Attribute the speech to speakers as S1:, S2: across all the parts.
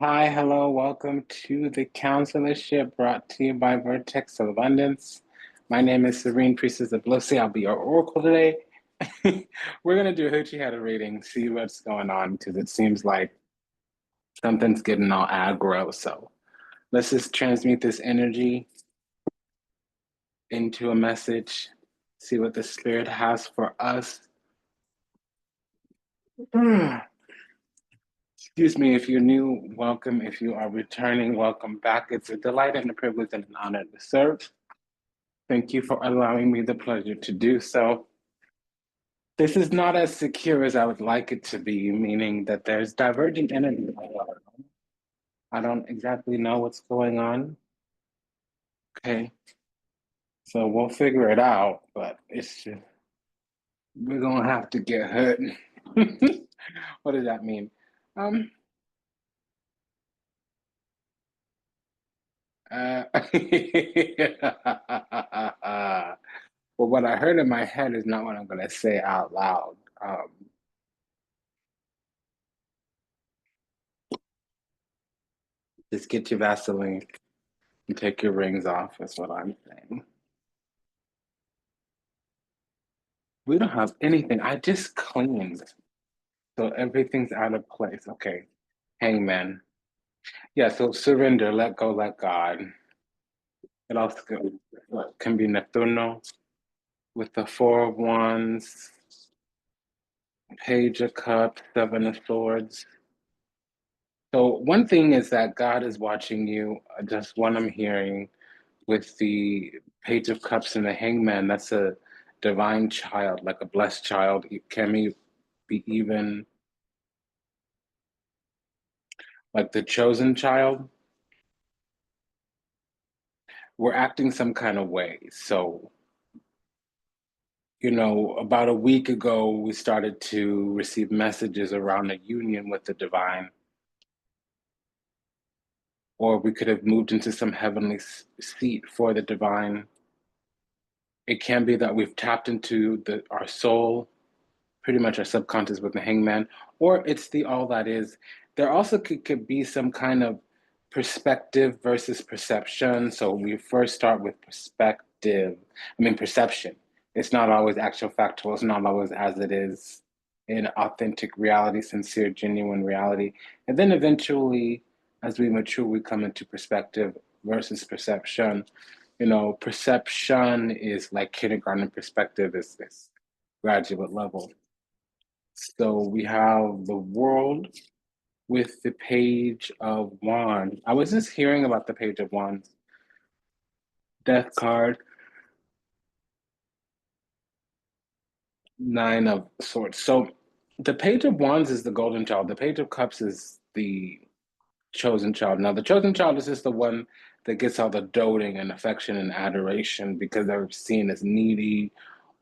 S1: Hi, hello, welcome to the Consularship brought to you by Vertex of Abundance. My name is Serene Priestess Abossi. I'll be your oracle today. We're going to do a hoochie head reading, see what's going on, because it seems like something's getting all aggro. So let's just transmute this energy into a message, see what the Spirit has for us. Excuse me, if you're new, welcome. If you are returning, welcome back. It's a delight and a privilege and an honor to serve. Thank you for allowing me the pleasure to do so. This is not as secure as I would like it to be, meaning that there's divergent energy. I don't exactly know what's going on. Okay, so we'll figure it out, but it's just, we're gonna have to get hurt. What does that mean? Um, well, what I heard in my head is not what I'm gonna say out loud. Just get your Vaseline and take your rings off, is what I'm saying. We don't have anything. I just cleaned. So everything's out of place. Okay. Hangman. Yeah, so surrender, let go, let God. It also can be Neptuno with the Four of Wands, Page of Cups, Seven of Swords. So one thing is that God is watching you. Just what I'm hearing with the Page of Cups and the Hangman, that's a divine child, like a blessed child. Can be even like the chosen child? We're acting some kind of way. So, about a week ago, we started to receive messages around a union with the divine, or we could have moved into some heavenly seat for the divine. It can be that we've tapped into our soul, pretty much our subconscious with the hangman, or it's the all that is. There also could be some kind of perspective versus perception. So we first start with perception. It's not always actual factual, it's not always as it is in authentic reality, sincere, genuine reality. And then eventually, as we mature, we come into perspective versus perception. Perception is like kindergarten, perspective is this graduate level. So we have the world with the Page of Wands. I was just hearing about the Page of Wands. Death card, Nine of Swords. So the Page of Wands is the golden child. The Page of Cups is the chosen child. Now, the chosen child is just the one that gets all the doting and affection and adoration because they're seen as needy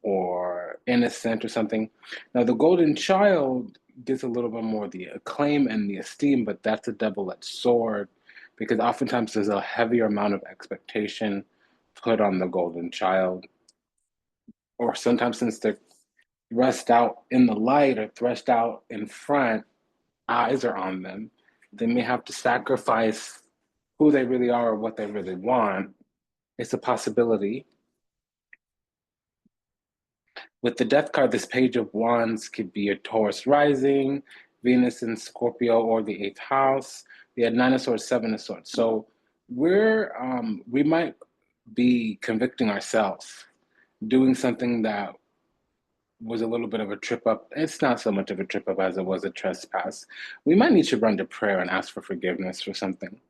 S1: or innocent or something. Now, the golden child gets a little bit more the acclaim and the esteem, but that's a double-edged sword because oftentimes there's a heavier amount of expectation put on the golden child, or sometimes since they're thrust out in the light or thrust out in front, eyes are on them. They may have to sacrifice who they really are or what they really want. It's a possibility. With the death card, this Page of Wands could be a Taurus rising, Venus in Scorpio, or the eighth house. We had Nine of Swords, Seven of Swords. So we might be convicting ourselves, doing something that was a little bit of a trip up. It's not so much of a trip up as it was a trespass. We might need to run to prayer and ask for forgiveness for something.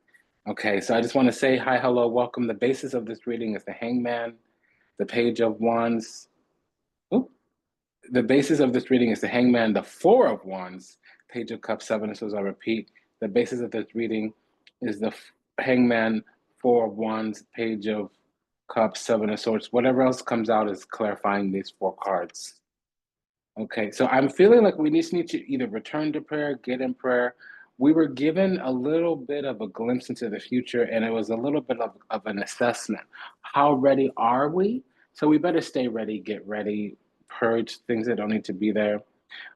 S1: Okay, so I just want to say hi, hello, welcome. The basis of this reading is the Hangman, the Page of Wands. Oop. The basis of this reading is the Hangman, the Four of Wands, Page of Cups, Seven of Swords. I repeat, the basis of this reading is the Hangman, Four of Wands, Page of Cups, Seven of Swords. Whatever else comes out is clarifying these four cards. Okay, so I'm feeling like we just need to either return to prayer, get in prayer. We were given a little bit of a glimpse into the future, and it was a little bit of an assessment. How ready are we? So we better stay ready, get ready, purge things that don't need to be there.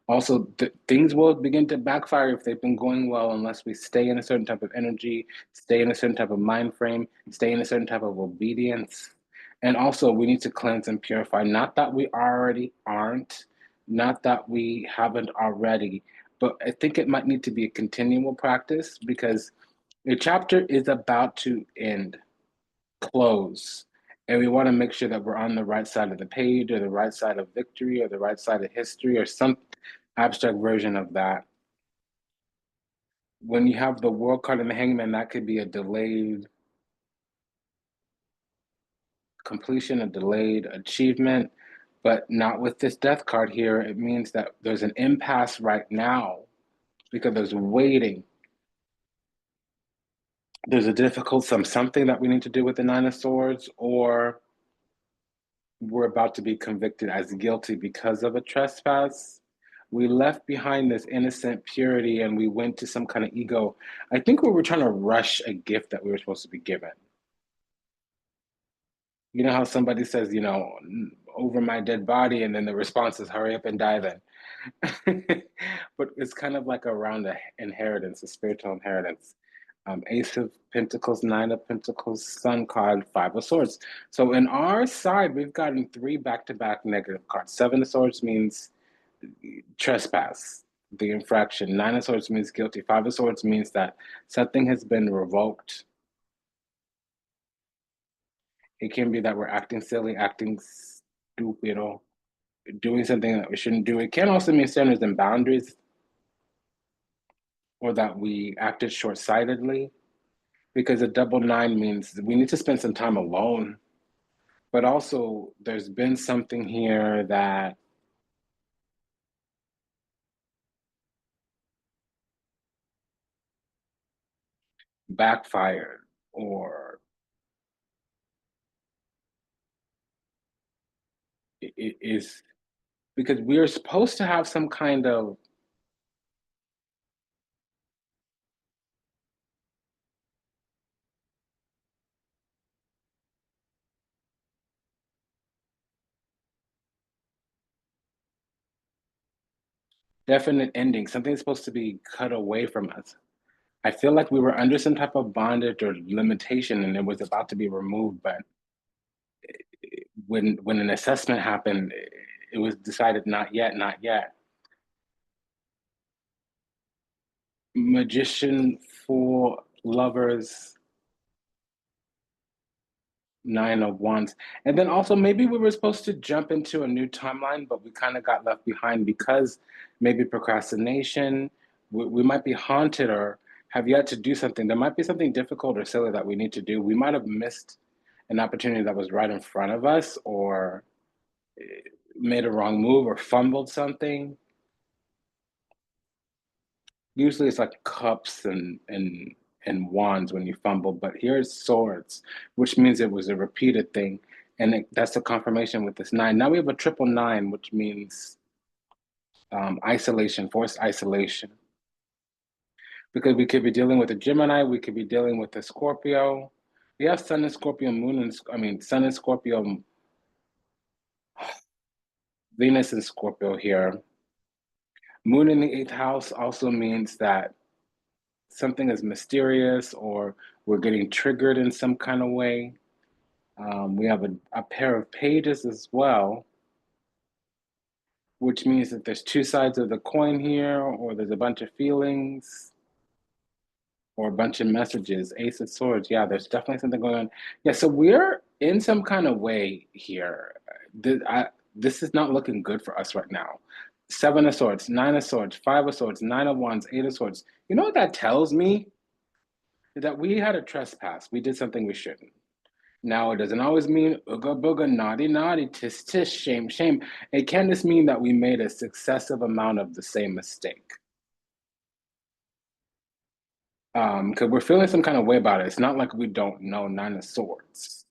S1: Also, things will begin to backfire if they've been going well unless we stay in a certain type of energy, stay in a certain type of mind frame, stay in a certain type of obedience. And also, we need to cleanse and purify. Not that we already aren't, not that we haven't already, but I think it might need to be a continual practice because the chapter is about to end, close. And we want to make sure that we're on the right side of the page or the right side of victory or the right side of history or some abstract version of that. When you have the world card and the hangman, that could be a delayed completion, a delayed achievement, but not with this death card here. It means that there's an impasse right now because there's waiting. There's a difficult something that we need to do with the Nine of Swords, or we're about to be convicted as guilty because of a trespass. We left behind this innocent purity and we went to some kind of ego. I think we were trying to rush a gift that we were supposed to be given. You know how somebody says, over my dead body, and then the response is hurry up and die then. But it's kind of like around the inheritance, a spiritual inheritance. Ace of Pentacles, Nine of Pentacles, Sun card, Five of Swords. So in our side, we've gotten 3 back-to-back negative cards. Seven of Swords means trespass, the infraction. Nine of Swords means guilty. Five of Swords means that something has been revoked. It can be that we're acting silly, acting stupid, or doing something that we shouldn't do. It can also mean standards and boundaries, or that we acted short-sightedly, because a double nine means we need to spend some time alone. But also, there's been something here that backfired, or it is because we are supposed to have some kind of definite ending. Something's supposed to be cut away from us. I feel like we were under some type of bondage or limitation and it was about to be removed, but when an assessment happened, it was decided not yet, not yet. Magician for lovers, Nine of Wands. And then also maybe we were supposed to jump into a new timeline, but we kind of got left behind because maybe procrastination, we might be haunted or have yet to do something. There might be something difficult or silly that we need to do. We might have missed an opportunity that was right in front of us, or made a wrong move or fumbled something. Usually it's like cups and wands when you fumble, but here's swords, which means it was a repeated thing. And that's the confirmation with this nine. Now we have a triple nine, which means isolation, forced isolation. Because we could be dealing with a Gemini, we could be dealing with a Scorpio. We have Sun in Scorpio, Sun in Scorpio, Venus in Scorpio here. Moon in the 8th house also means that something is mysterious or we're getting triggered in some kind of way. We have a pair of pages as well, which means that there's 2 sides of the coin here, or there's a bunch of feelings or a bunch of messages. Ace of Swords, yeah, there's definitely something going on. Yeah, so we're in some kind of way here. This is not looking good for us right now. 7 of Swords, 9 of Swords, 5 of Swords, 9 of Wands, 8 of Swords. You know what that tells me? That we had a trespass. We did something we shouldn't. Now, it doesn't always mean ooga booga, naughty, naughty, tis, tis, shame, shame. It can just mean that we made a successive amount of the same mistake. Because we're feeling some kind of way about it. It's not like we don't know Nine of Swords.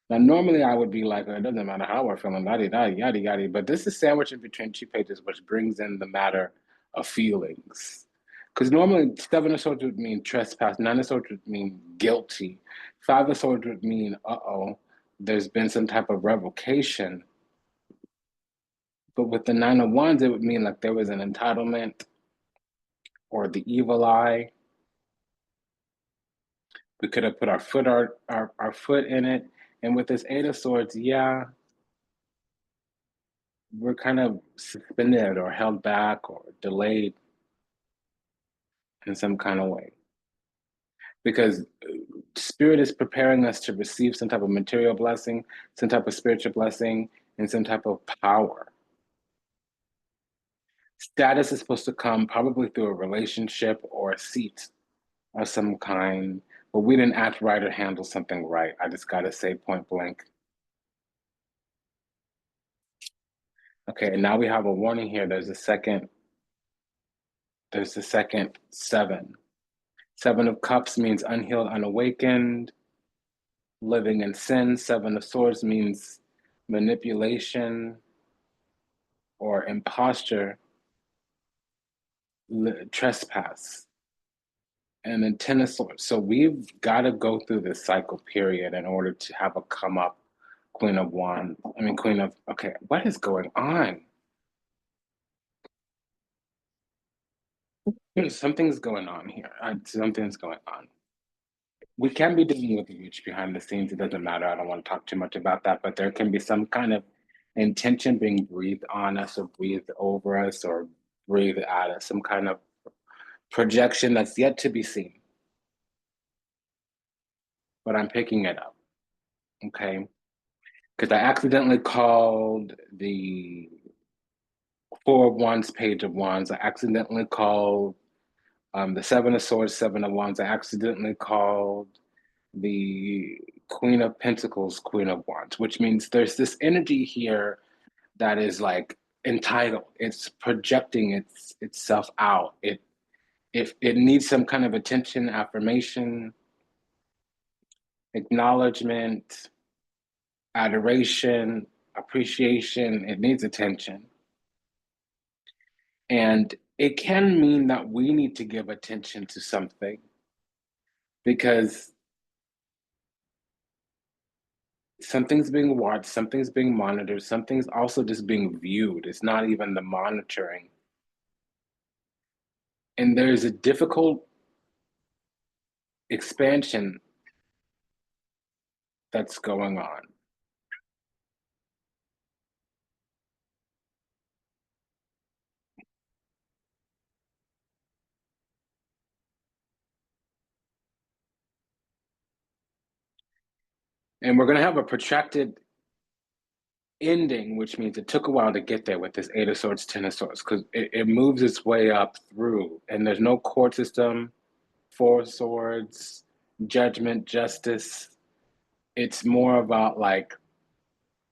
S1: Now, normally I would be like, it doesn't matter how we're feeling, yada, yada, yada, yada. But this is sandwiched in between 2 pages, which brings in the matter of feelings. Because normally 7 of Swords would mean trespass, 9 of Swords would mean guilty, 5 of Swords would mean, there's been some type of revocation. But with the Nine of Wands, it would mean like there was an entitlement or the evil eye. We could have put our foot in it. And with this Eight of Swords, yeah, we're kind of suspended or held back or delayed in some kind of way. Because Spirit is preparing us to receive some type of material blessing, some type of spiritual blessing, and some type of power. Status is supposed to come probably through a relationship or a seat of some kind, but we didn't act right or handle something right. I just got to say point blank. Okay, and now we have a warning here. There's the second seven. Seven of Cups means unhealed, unawakened, living in sin. Seven of Swords means manipulation or imposture, trespass. And then Ten of Swords. So we've got to go through this cycle period in order to have a come up Queen of Wands. Okay, what is going on? Something's going on here. Something's going on. We can be dealing with the witch behind the scenes. It doesn't matter. I don't want to talk too much about that, but there can be some kind of intention being breathed on us or breathed over us or breathed at us, some kind of projection that's yet to be seen. But I'm picking it up, okay? Because I accidentally called the Four of Wands, Page of Wands. I accidentally called the Seven of Swords, Seven of Wands. I accidentally called the Queen of Pentacles, Queen of Wands, which means there's this energy here that is like entitled. It's projecting itself out. It needs some kind of attention, affirmation, acknowledgement, adoration, appreciation. It needs attention. And it can mean that we need to give attention to something because something's being watched, something's being monitored, something's also just being viewed. It's not even the monitoring. And there's a difficult expansion that's going on. And we're going to have a protracted ending, which means it took a while to get there with this Eight of Swords, Ten of Swords, because it moves its way up through. And there's no court system, Four of Swords, judgment, justice. It's more about like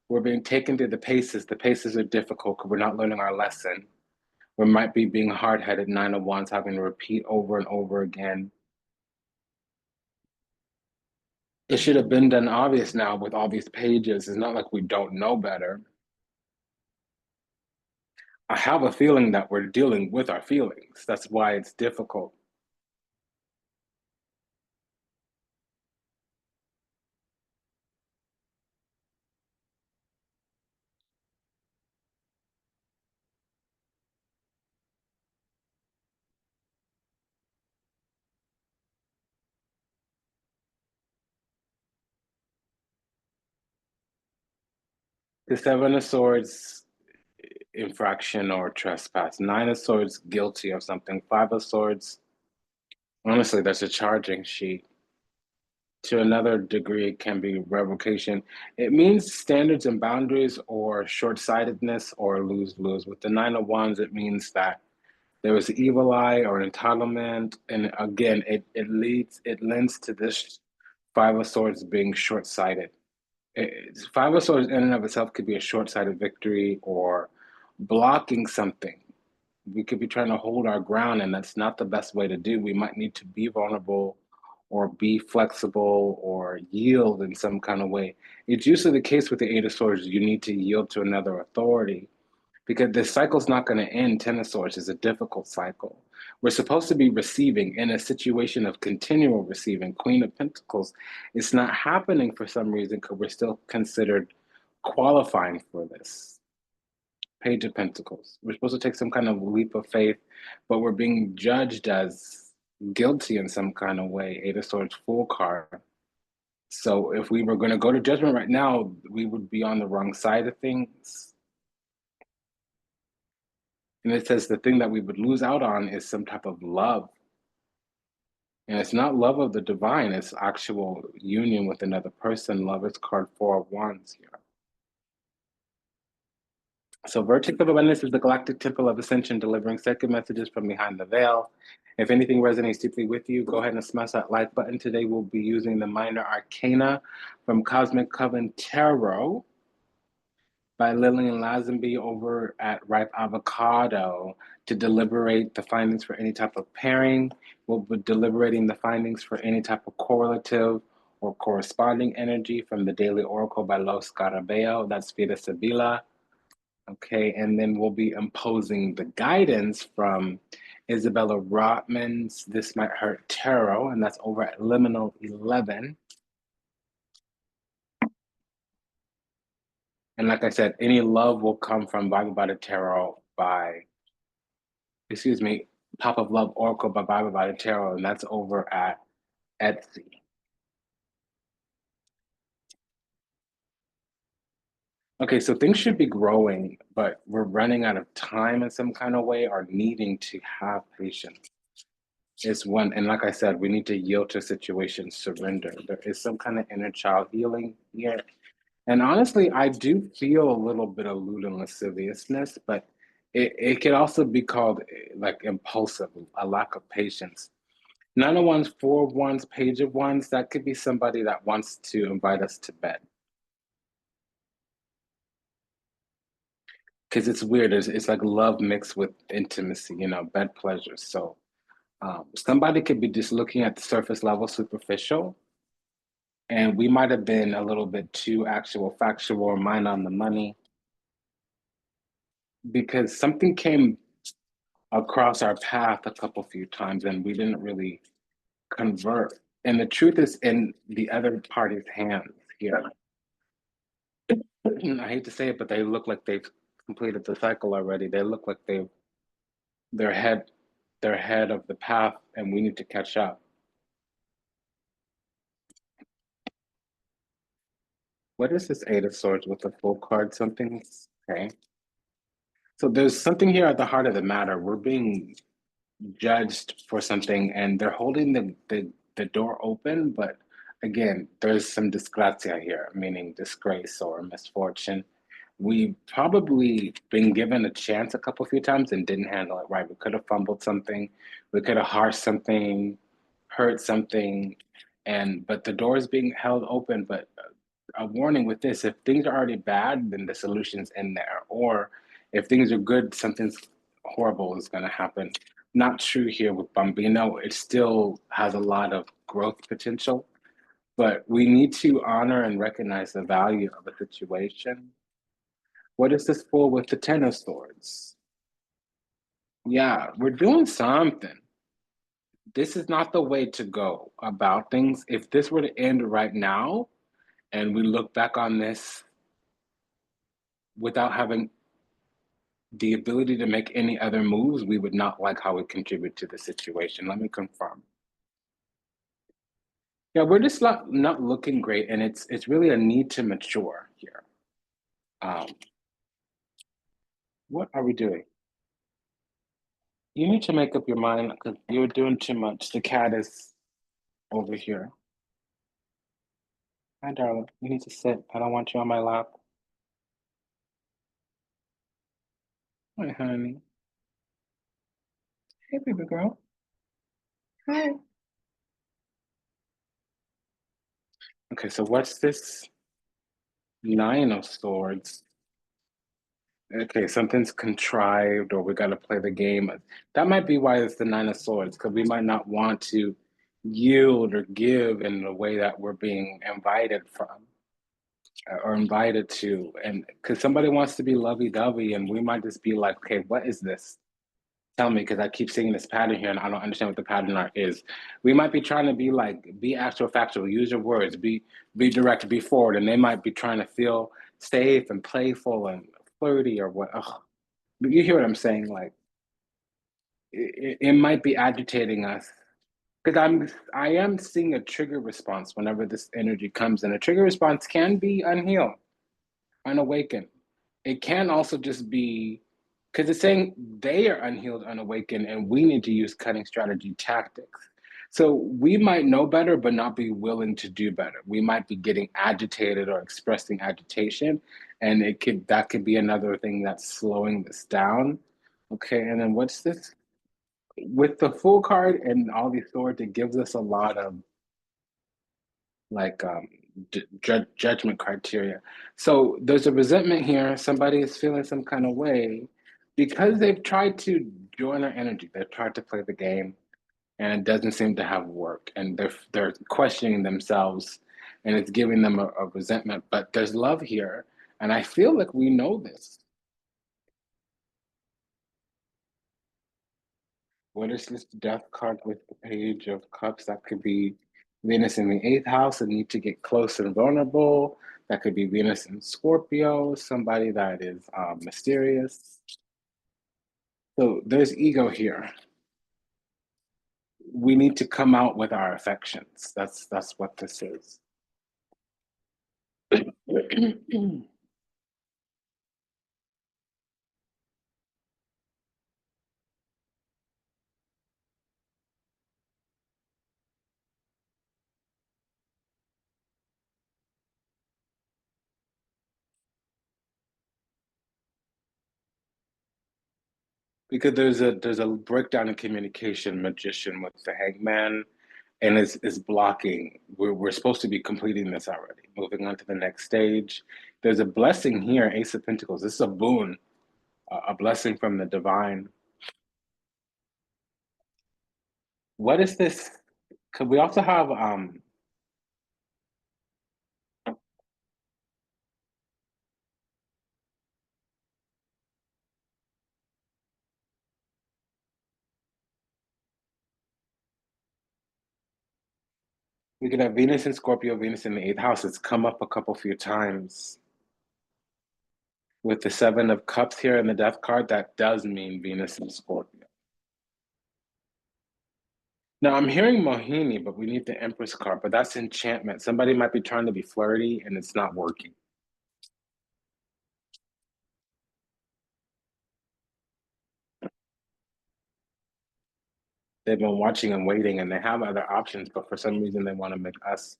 S1: we're being taken through the paces. The paces are difficult because we're not learning our lesson. We might be being hard-headed, Nine of Wands, having to repeat over and over again. It should have been done obvious now with all these pages. It's not like we don't know better. I have a feeling that we're dealing with our feelings. That's why it's difficult. The Seven of Swords, infraction or trespass. Nine of Swords, guilty of something. Five of Swords, honestly, that's a charging sheet. To another degree, it can be revocation. It means standards and boundaries or short-sightedness or lose-lose. With the Nine of Wands, it means that there was evil eye or entitlement. And again, it lends to this Five of Swords being short-sighted. Five of Swords in and of itself could be a short-sighted victory or blocking something. We could be trying to hold our ground, and that's not the best way to do. We might need to be vulnerable or be flexible or yield in some kind of way. It's usually the case with the Eight of Swords. You need to yield to another authority because this cycle's not going to end. Ten of Swords is a difficult cycle. We're supposed to be receiving in a situation of continual receiving. Queen of Pentacles, it's not happening for some reason because we're still considered qualifying for this. Page of Pentacles. We're supposed to take some kind of leap of faith, but we're being judged as guilty in some kind of way. Eight of Swords, Fool card. So if we were going to go to judgment right now, we would be on the wrong side of things. And it says the thing that we would lose out on is some type of love. And it's not love of the divine, it's actual union with another person. Love is card 4 of Wands here. So Vertex of Abundance is the galactic temple of ascension, delivering sacred messages from behind the veil. If anything resonates deeply with you, go ahead and smash that like button. Today we'll be using the Minor Arcana from Cosmic Coven Tarot by Lillian Lazenby over at Ripe Avocado to deliberate the findings for any type of pairing. We'll be deliberating the findings for any type of correlative or corresponding energy from the Daily Oracle by Los Scarabeo. That's Vida Sabila. Okay, and then we'll be imposing the guidance from Isabella Rotman's This Might Hurt Tarot, and that's over at Liminal 11. And like I said, any love will come from Bible by the Tarot Pop of Love Oracle by Bible by the Tarot, and that's over at Etsy. Okay, so things should be growing, but we're running out of time in some kind of way or needing to have patience. Is one, and like I said, we need to yield to situations, surrender. There is some kind of inner child healing here. And honestly, I do feel a little bit of lewd and lasciviousness, but it could also be called like impulsive, a lack of patience. Nine of Wands, Four of Wands, Page of Wands, that could be somebody that wants to invite us to bed. Because it's weird, it's like love mixed with intimacy, bed pleasure. So somebody could be just looking at the surface level, superficial, and we might have been a little bit too factual, or mind on the money, because something came across our path a few times and we didn't really convert. And the truth is in the other party's hands here. I hate to say it, but they look like they've completed the cycle already. They look like they're ahead of the path, and we need to catch up. What is this Eight of Swords with the Full card? Something, okay. So there's something here at the heart of the matter. We're being judged for something, and they're holding the door open, but again, there's some disgracia here, meaning disgrace or misfortune. We've probably been given a chance a few times and didn't handle it right. We could have fumbled something, we could have harshed something, hurt something, but the door is being held open. But a warning with this: if things are already bad, then the solution's in there. Or if things are good, something's horrible is going to happen. Not true here with Bambino. It still has a lot of growth potential, but we need to honor and recognize the value of a situation. What is this for with the Ten of Swords? Yeah, we're doing something. This is not the way to go about things. If this were to end right now and we look back on this without having the ability to make any other moves, we would not like how it contribute to the situation. Let me confirm. Yeah, we're just not looking great, and it's really a need to mature here. What are we doing? You need to make up your mind because you're doing too much. The cat is over here. Hi, darling. You need to sit. I don't want you on my lap. Hi, honey. Hey, baby girl. Hi. Okay, so what's this Nine of Swords? Okay, something's contrived, or we got to play the game. That might be why it's the Nine of Swords, because we might not want to yield or give in the way that we're being invited from or invited to. And because somebody wants to be lovey-dovey, and we might just be like, okay, what is this? Tell me, because I keep seeing this pattern here and I don't understand what the pattern is. We might be trying to be actual factual, use your words, be direct, be forward, and they might be trying to feel safe and playful and flirty or what. Ugh. But you hear what I'm saying? Like it might be agitating us because I am seeing a trigger response whenever this energy comes in. A trigger response can be unhealed, unawakened. It can also just be because it's saying they are unhealed, unawakened, and we need to use cutting strategy tactics. So we might know better, but not be willing to do better. We might be getting agitated or expressing agitation, and that could be another thing that's slowing this down. Okay, and then what's this? With the full card and all these swords, it gives us a lot of like judgment criteria. So there's a resentment here. Somebody is feeling some kind of way because they've tried to join our energy. They've tried to play the game, and it doesn't seem to have worked. And they're questioning themselves, and it's giving them a resentment. But there's love here, and I feel like we know this. What is this death card with the Page of Cups? That could be Venus in the eighth house, a need to get close and vulnerable. That could be Venus in Scorpio, somebody that is mysterious. So there's ego here. We need to come out with our affections. That's what this is. Because there's a breakdown in communication, magician with the hangman, and is blocking. We're supposed to be completing this already, moving on to the next stage. There's a blessing here, Ace of Pentacles. This is a boon, a blessing from the divine. What is this? Could we also have we could have Venus in Scorpio, Venus in the eighth house. It's come up a few times. With the Seven of Cups here in the Death card, that does mean Venus in Scorpio. Now I'm hearing Mohini, but we need the Empress card, but that's enchantment. Somebody might be trying to be flirty and it's not working. They've been watching and waiting and they have other options, but for some reason they want to make us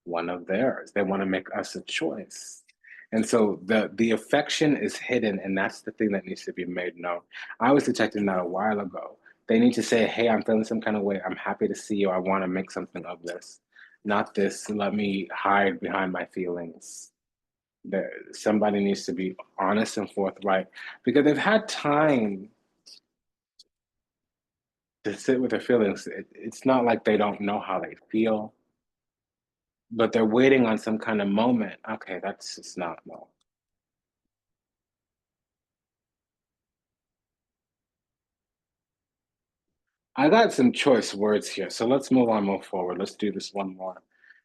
S1: one of theirs. They want to make us a choice. And so the affection is hidden, and that's the thing that needs to be made known. I was detecting that a while ago. They need to say, hey, I'm feeling some kind of way. I'm happy to see you. I want to make something of this. Not this, let me hide behind my feelings. Somebody needs to be honest and forthright because they've had time to sit with their feelings. It's not like they don't know how they feel, but they're waiting on some kind of moment. Okay, that's just not no. I got some choice words here, so let's move forward. Let's do this one more.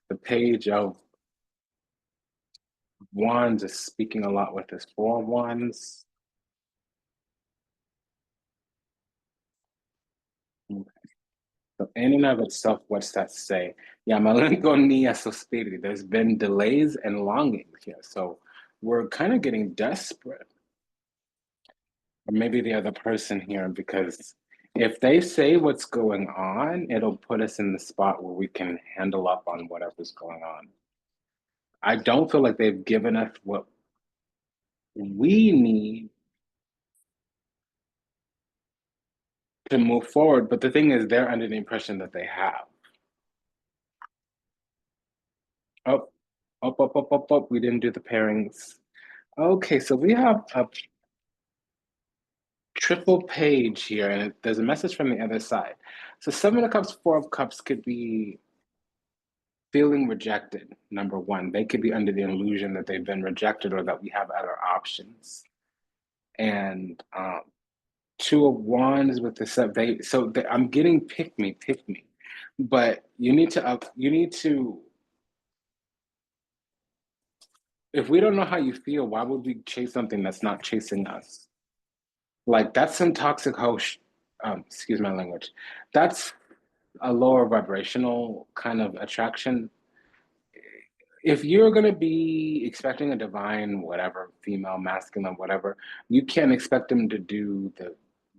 S1: The Page of Wands is speaking a lot with this Four of Wands. So in and of itself, what's that say? Yeah, malenko ni sospiri. There's been delays and longings here. So we're kind of getting desperate. Or maybe the other person here, because if they say what's going on, it'll put us in the spot where we can handle up on whatever's going on. I don't feel like they've given us what we need to move forward. But the thing is, they're under the impression that they have. Oh, up. We didn't do the pairings. Okay, so we have a triple page here, and there's a message from the other side. So Seven of Cups, Four of Cups could be feeling rejected, number one. They could be under the illusion that they've been rejected or that we have other options. And Two of Wands with the set, I'm getting pick me. But you need to, if we don't know how you feel, why would we chase something that's not chasing us? Like that's some toxic host. Excuse my language. That's a lower vibrational kind of attraction. If you're going to be expecting a divine, whatever, female, masculine, whatever, you can't expect them to do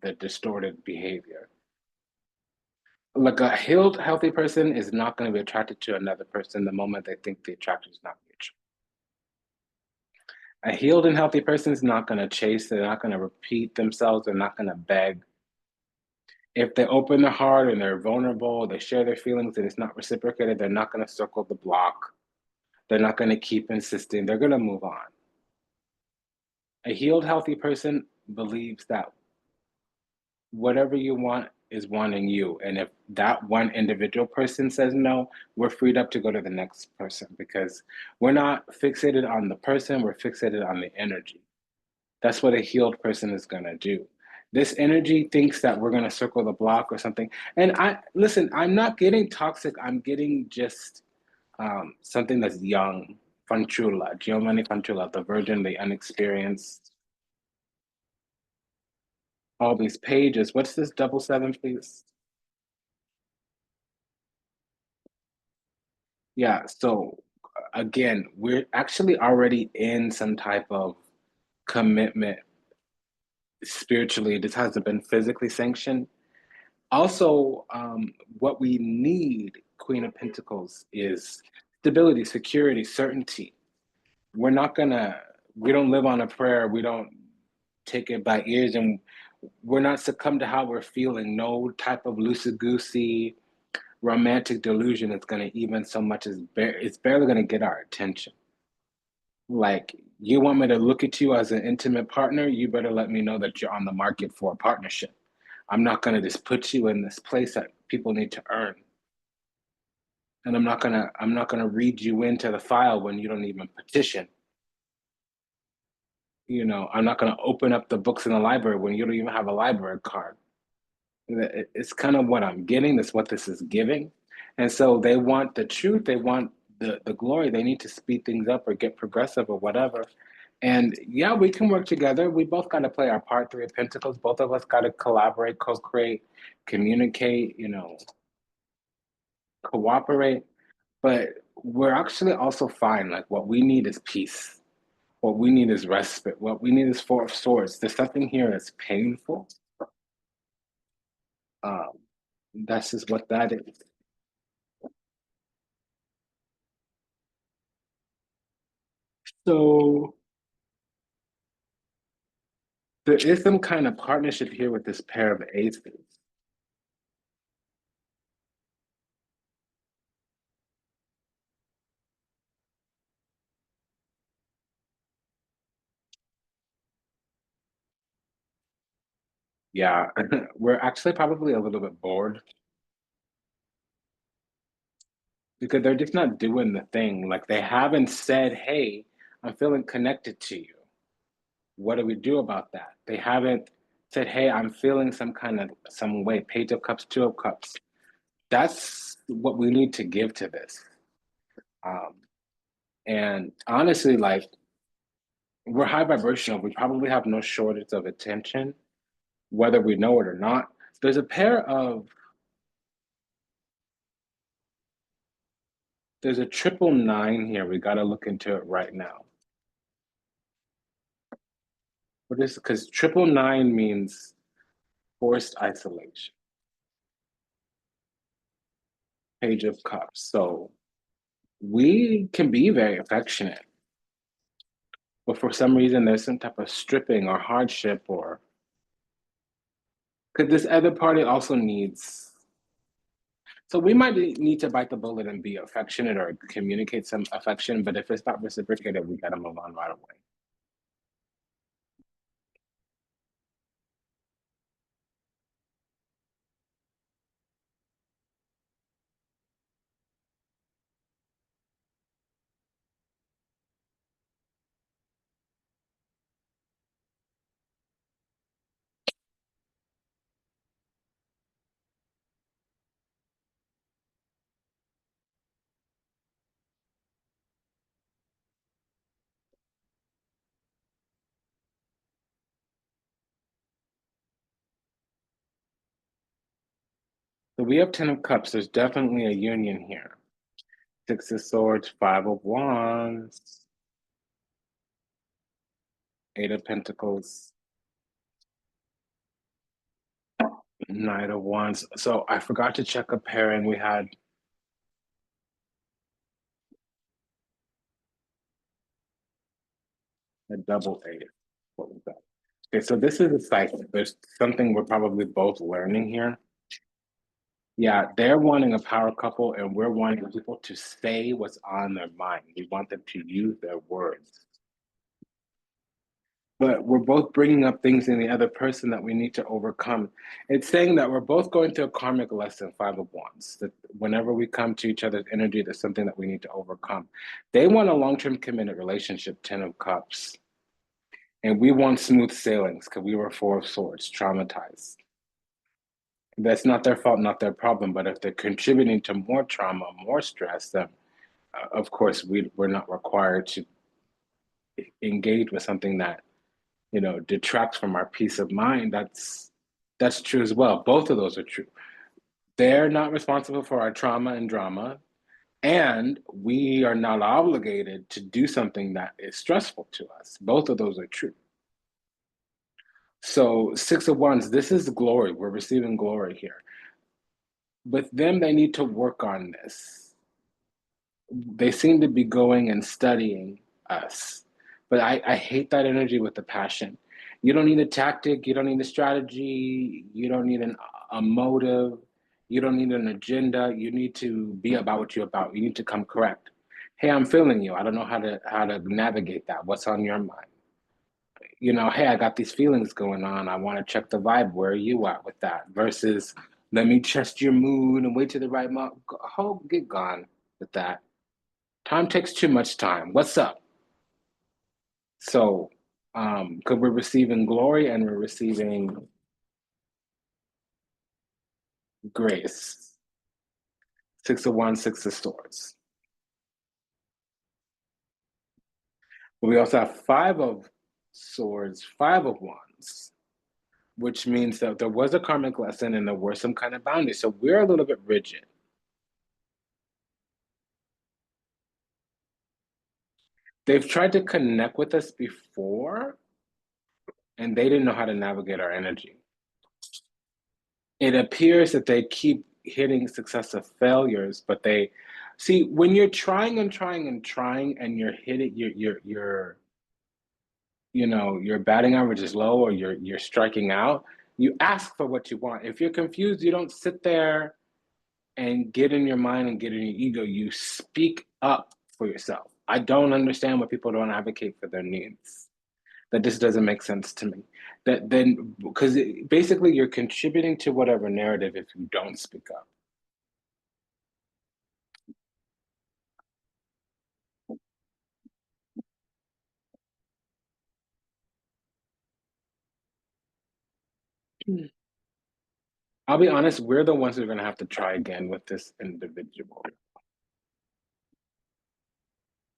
S1: the distorted behavior. Like a healed, healthy person is not going to be attracted to another person the moment they think the attraction is not mutual. A healed and healthy person is not going to chase, they're not going to repeat themselves, they're not going to beg. If they open their heart and they're vulnerable, they share their feelings and it's not reciprocated, they're not going to circle the block. They're not going to keep insisting, they're going to move on. A healed, healthy person believes that whatever you want is wanting you. And if that one individual person says no, we're freed up to go to the next person because we're not fixated on the person, we're fixated on the energy. That's what a healed person is going to do. This energy thinks that we're going to circle the block or something. And I listen, I'm not getting toxic, I'm getting just something that's young. Fanciulla, Giovanni Fanciulla, the virgin, the unexperienced, all these pages. What's this double seven, please? Yeah, so again, we're actually already in some type of commitment spiritually. This hasn't been physically sanctioned. Also, what we need, Queen of Pentacles, is stability, security, certainty. We're not gonna, we don't live on a prayer, we don't take it by ears, and we're not succumb to how we're feeling. No type of loosey goosey romantic delusion is going to even so much as it's barely going to get our attention. Like, you want me to look at you as an intimate partner, you better let me know that you're on the market for a partnership. I'm not going to just put you in this place that people need to earn. And I'm not going to read you into the file when you don't even petition. I'm not going to open up the books in the library when you don't even have a library card. It's kind of what I'm getting. That's what this is giving. And so they want the truth. They want the glory. They need to speed things up or get progressive or whatever. And yeah, we can work together. We both got to play our part. Three of Pentacles. Both of us got to collaborate, co-create, communicate, cooperate. But we're actually also fine. Like what we need is peace. What we need is respite. What we need is Four of Swords. There's something here that's painful. Um, that's just what that is. So there is some kind of partnership here with this pair of aces. Yeah, we're actually probably a little bit bored because they're just not doing the thing. Like they haven't said, "Hey, I'm feeling connected to you. What do we do about that?" They haven't said, "Hey, I'm feeling some way." Page of Cups, Two of Cups. That's what we need to give to this. Um, and honestly, like we're high vibrational. We probably have no shortage of attention, whether we know it or not. There's a pair of There's a triple nine here. We got to look into it right now. What is because triple nine means forced isolation. Page of Cups. So we can be very affectionate, but for some reason there's some type of stripping or hardship, or because this other party also needs. So we might need to bite the bullet and be affectionate or communicate some affection, but if it's not reciprocated, we gotta move on right away. So we have 10 of Cups. There's definitely a union here. Six of Swords, Five of Wands, Eight of Pentacles, Knight of Wands. So I forgot to check a pairing. We had a double eight. What was that? Okay, so this is a cycle. There's something we're probably both learning here. Yeah, they're wanting a power couple, and we're wanting people to say what's on their mind. We want them to use their words. But we're both bringing up things in the other person that we need to overcome. It's saying that we're both going through a karmic lesson, Five of Wands, that whenever we come to each other's energy, there's something that we need to overcome. They want a long-term committed relationship, Ten of Cups. And we want smooth sailings because we were Four of Swords, traumatized. That's not their fault, not their problem. But if they're contributing to more trauma, more stress, then of course we're not required to engage with something that detracts from our peace of mind. That's true as well. Both of those are true. They're not responsible for our trauma and drama, and we are not obligated to do something that is stressful to us. Both of those are true. So Six of Wands, this is glory. We're receiving glory here. With them, they need to work on this. They seem to be going and studying us. But I hate that energy with the passion. You don't need a tactic, you don't need a strategy, you don't need a motive, you don't need an agenda. You need to be about what you're about. You need to come correct. Hey, I'm feeling you. I don't know how to navigate that. What's on your mind? Hey, I got these feelings going on. I want to check the vibe. Where are you at with that? Versus let me test your mood and wait till the right moment. Get gone with that. Time takes too much time. What's up? So, because we're receiving glory and we're receiving grace. Six of Wands, Six of Swords. But we also have Five of Swords, Five of Wands, which means that there was a karmic lesson and there were some kind of boundaries. So we're a little bit rigid. They've tried to connect with us before, and they didn't know how to navigate our energy. It appears that they keep hitting successive failures, but they see when you're trying and trying and trying, and you're hitting your batting average is low, or you're striking out. You ask for what you want. If you're confused, you don't sit there and get in your mind and get in your ego. You speak up for yourself. I don't understand why people don't advocate for their needs. That just doesn't make sense to me. That then, because basically you're contributing to whatever narrative if you don't speak up. I'll be honest, we're the ones who are going to have to try again with this individual.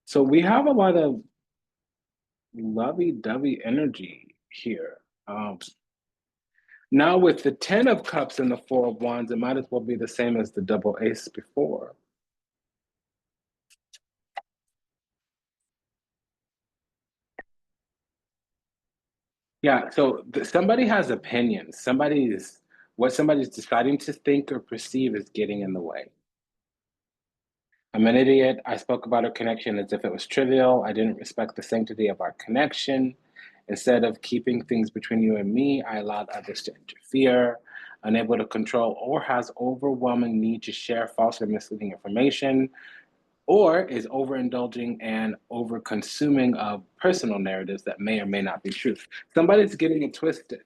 S1: So we have a lot of lovey-dovey energy here. Now with the 10 of Cups and the Four of Wands, it might as well be the same as the double ace before. Yeah, so somebody has opinions. What somebody's deciding to think or perceive is getting in the way. I'm an idiot. I spoke about our connection as if it was trivial. I didn't respect the sanctity of our connection. Instead of keeping things between you and me, I allowed others to interfere, unable to control, or has overwhelming need to share false or misleading information, or is overindulging and over-consuming of personal narratives that may or may not be true. Somebody's getting it twisted.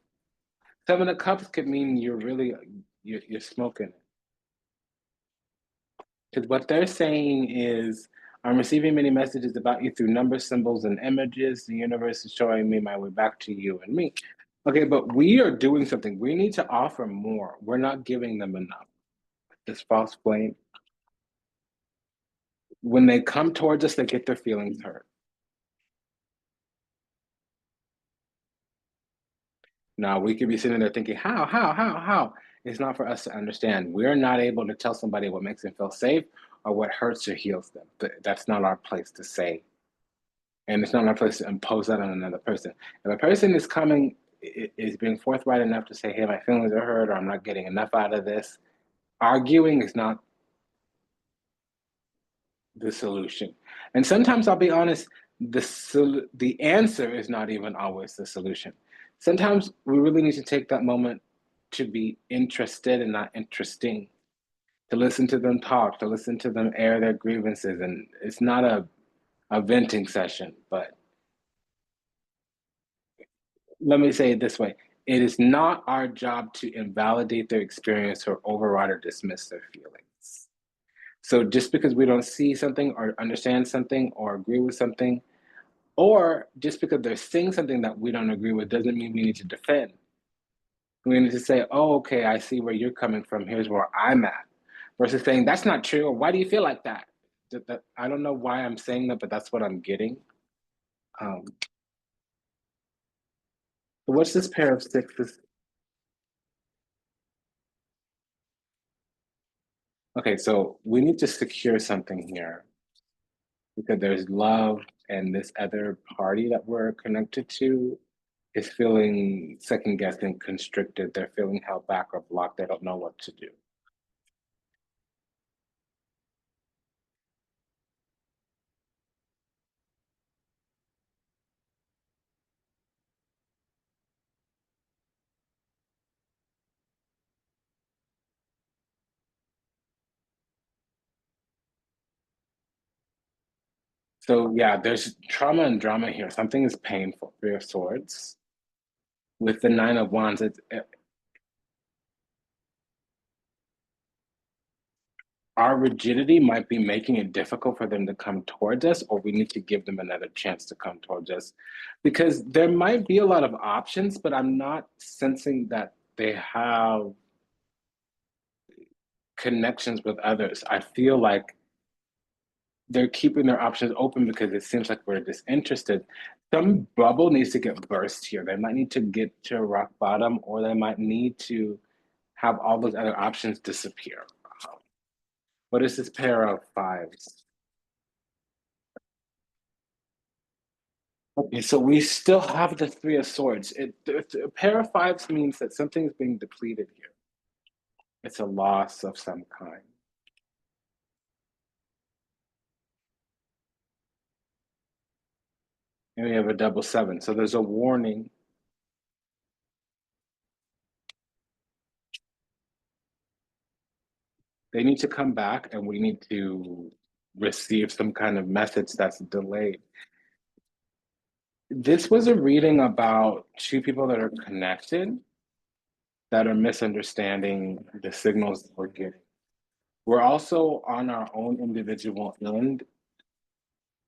S1: Seven of Cups could mean you're smoking. Because what they're saying is, I'm receiving many messages about you through numbers, symbols, and images. The universe is showing me my way back to you and me. Okay, but we are doing something. We need to offer more. We're not giving them enough. This false flame. When they come towards us, they get their feelings hurt. Now we could be sitting there thinking, how? It's not for us to understand. We're not able to tell somebody what makes them feel safe or what hurts or heals them. That's not our place to say. And it's not our place to impose that on another person. If a person is coming, is being forthright enough to say, hey, my feelings are hurt, or I'm not getting enough out of this, arguing is not the solution. And sometimes I'll be honest, the answer is not even always the solution. Sometimes we really need to take that moment to be interested and not interesting, to listen to them talk, to listen to them air their grievances. And it's not a venting session, but let me say it this way. It is not our job to invalidate their experience or override or dismiss their feelings. So just because we don't see something or understand something or agree with something, or just because they're saying something that we don't agree with, doesn't mean we need to defend. We need to say, oh, okay, I see where you're coming from. Here's where I'm at. Versus saying, that's not true. Or why do you feel like that? I don't know why I'm saying that, but that's what I'm getting. Um, so what's this pair of sixes? Okay, so we need to secure something here because there's love, and this other party that we're connected to is feeling second guessing, constricted. They're feeling held back or blocked. They don't know what to do. So yeah, there's trauma and drama here. Something is painful. Three of Swords. With the Nine of Wands, our rigidity might be making it difficult for them to come towards us, or we need to give them another chance to come towards us. Because there might be a lot of options, but I'm not sensing that they have connections with others. I feel like they're keeping their options open because it seems like we're disinterested. Some bubble needs to get burst here. They might need to get to rock bottom, or they might need to have all those other options disappear. What is this pair of fives? Okay, so we still have the Three of Swords. A pair of fives means that something's being depleted here. It's a loss of some kind. And we have a double seven. So there's a warning. They need to come back, and we need to receive some kind of message that's delayed. This was a reading about two people that are connected that are misunderstanding the signals we're getting. We're also on our own individual end,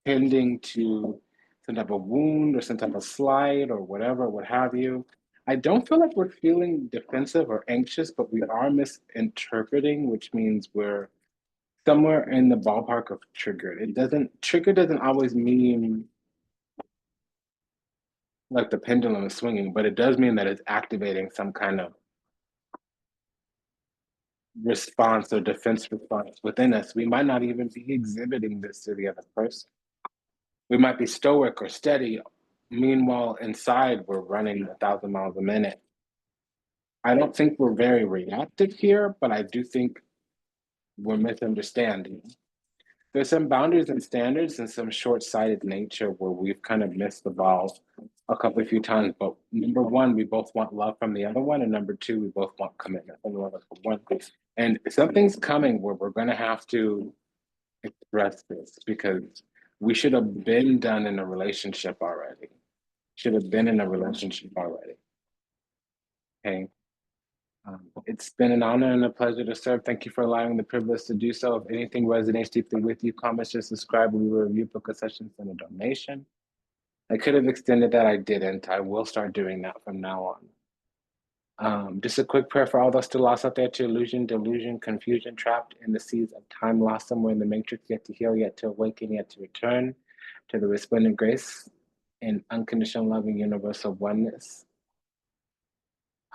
S1: tending to some type of wound or some type of slide or whatever, what have you. I don't feel like we're feeling defensive or anxious, but we are misinterpreting, which means we're somewhere in the ballpark of triggered. Trigger doesn't always mean like the pendulum is swinging, but it does mean that it's activating some kind of response or defense response within us. We might not even be exhibiting this to the other person. We might be stoic or steady. Meanwhile, inside, we're running 1,000 miles a minute. I don't think we're very reactive here, but I do think we're misunderstanding. There's some boundaries and standards and some short-sighted nature where we've kind of missed the ball a few times. But number one, we both want love from the other one, and number two, we both want commitment from the other one. And something's coming where we're going to have to express this because we should have been done in a relationship already. Should have been in a relationship already. Okay. It's been an honor and a pleasure to serve. Thank you for allowing the privilege to do so. If anything resonates deeply with you, comment, share, subscribe. We will review book a session, send a donation. I could have extended that. I didn't. I will start doing that from now on. Just a quick prayer for all those still lost out there to illusion, delusion, confusion, trapped in the seas of time, lost somewhere in the matrix, yet to heal, yet to awaken, yet to return to the resplendent grace and unconditional loving universal oneness.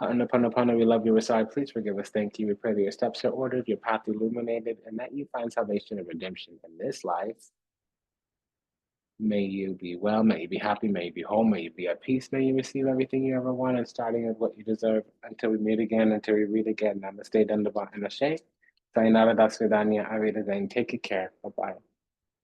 S1: Ho'oponopono, we love you, we're sorry, please forgive us, thank you. We pray that your steps are ordered, your path illuminated, and that you find salvation and redemption in this life. May you be well, may you be happy, may you be whole, may you be at peace, may you receive everything you ever wanted, starting with what you deserve. Until we meet again, until we read again. Namaste, Dandava, and Ashe. Sayonara, Dasvidanya, Aveda, take care. Bye-bye.